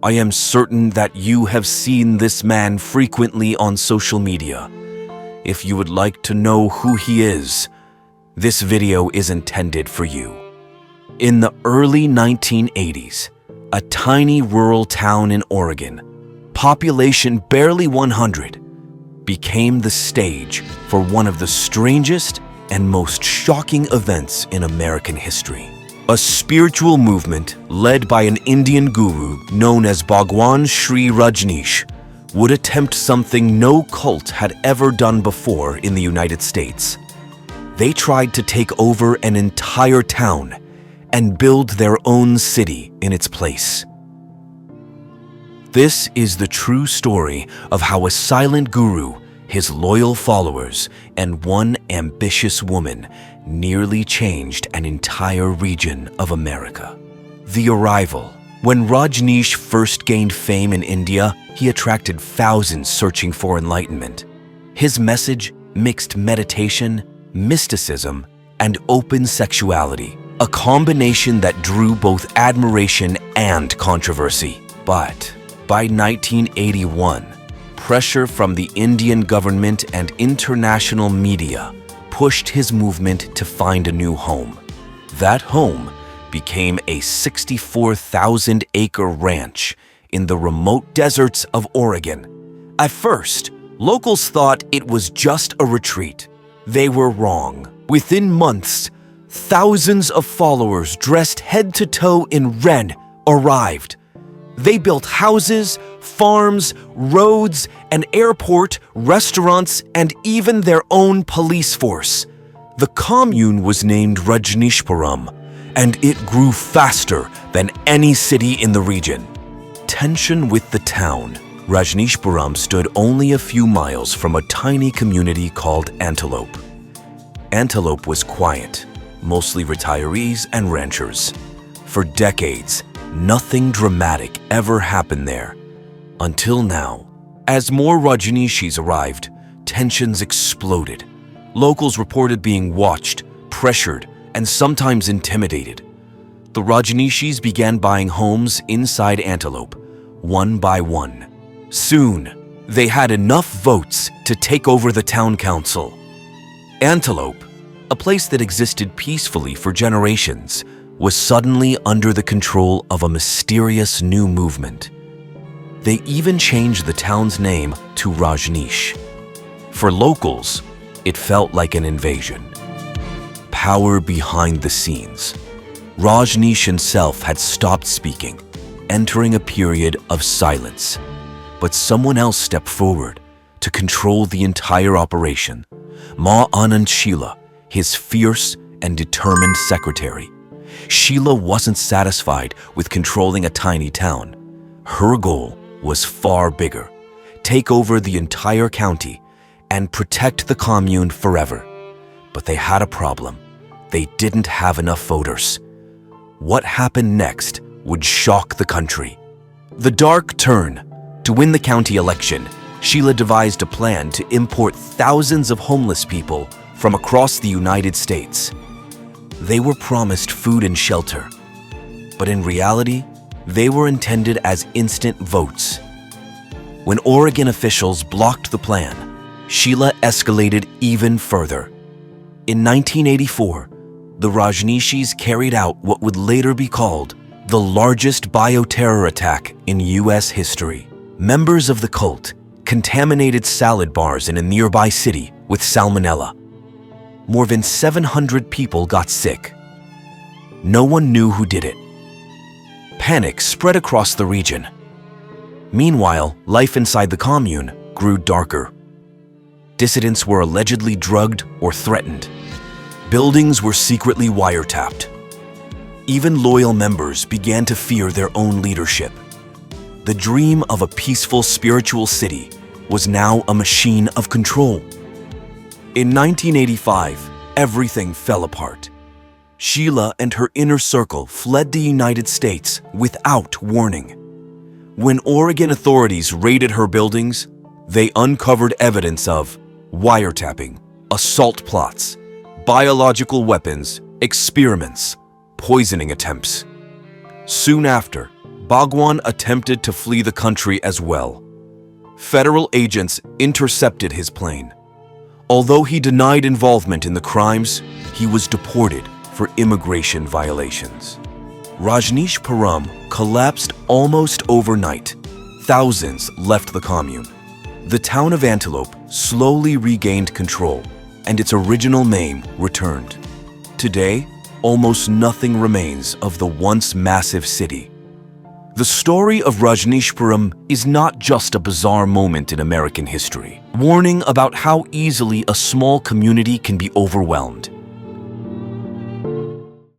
I am certain that you have seen this man frequently on social media. If you would like to know who he is, this video is intended for you. In the early 1980s, a tiny rural town in Oregon, population barely 100, became the stage for one of the strangest and most shocking events in American history. A spiritual movement led by an Indian guru known as Bhagwan Shree Rajneesh would attempt something no cult had ever done before in the United States. They tried to take over an entire town and build their own city in its place. This is the true story of how a silent guru, his loyal followers, and one ambitious woman nearly changed an entire region of America. The arrival. When Rajneesh first gained fame in India, he attracted thousands searching for enlightenment. His message mixed meditation, mysticism, and open sexuality, a combination that drew both admiration and controversy. But by 1981, pressure from the Indian government and international media pushed his movement to find a new home. That home became a 64,000-acre ranch in the remote deserts of Oregon. At first, locals thought it was just a retreat. They were wrong. Within months, thousands of followers dressed head to toe in red arrived. They built houses, farms, roads, an airport, restaurants, and even their own police force. The commune was named Rajneeshpuram, and it grew faster than any city in the region. Tension with the town. Rajneeshpuram stood only a few miles from a tiny community called Antelope. Antelope was quiet, mostly retirees and ranchers. For decades, nothing dramatic ever happened there. Until now. As more Rajneeshis arrived, tensions exploded. Locals reported being watched, pressured, and sometimes intimidated. The Rajneeshis began buying homes inside Antelope, one by one. Soon, they had enough votes to take over the town council. Antelope, a place that existed peacefully for generations, was suddenly under the control of a mysterious new movement. They even changed the town's name to Rajneesh. For locals, it felt like an invasion. Power behind the scenes. Rajneesh himself had stopped speaking, entering a period of silence. But someone else stepped forward to control the entire operation. Ma Anand Sheela, his fierce and determined secretary. Sheela wasn't satisfied with controlling a tiny town. Her goal was far bigger: take over the entire county and protect the commune forever. But they had a problem. They didn't have enough voters. What happened next would shock the country. The dark turn. To win the county election, Sheela devised a plan to import thousands of homeless people from across the United States. They were promised food and shelter, but in reality, they were intended as instant votes. When Oregon officials blocked the plan, Sheela escalated even further. In 1984, the Rajneeshis carried out what would later be called the largest bioterror attack in U.S. history. Members of the cult contaminated salad bars in a nearby city with salmonella. More than 700 people got sick. No one knew who did it. Panic spread across the region. Meanwhile, life inside the commune grew darker. Dissidents were allegedly drugged or threatened. Buildings were secretly wiretapped. Even loyal members began to fear their own leadership. The dream of a peaceful spiritual city was now a machine of control. In 1985, everything fell apart. Sheela and her inner circle fled the United States without warning. When Oregon authorities raided her buildings, they uncovered evidence of wiretapping, assault plots, biological weapons, experiments, poisoning attempts. Soon after, Bhagwan attempted to flee the country as well. Federal agents intercepted his plane. Although he denied involvement in the crimes, he was deported for immigration violations. Rajneeshpuram collapsed almost overnight. Thousands left the commune. The town of Antelope slowly regained control, and its original name returned. Today, almost nothing remains of the once massive city. The story of Rajneeshpuram is not just a bizarre moment in American history, warning about how easily a small community can be overwhelmed.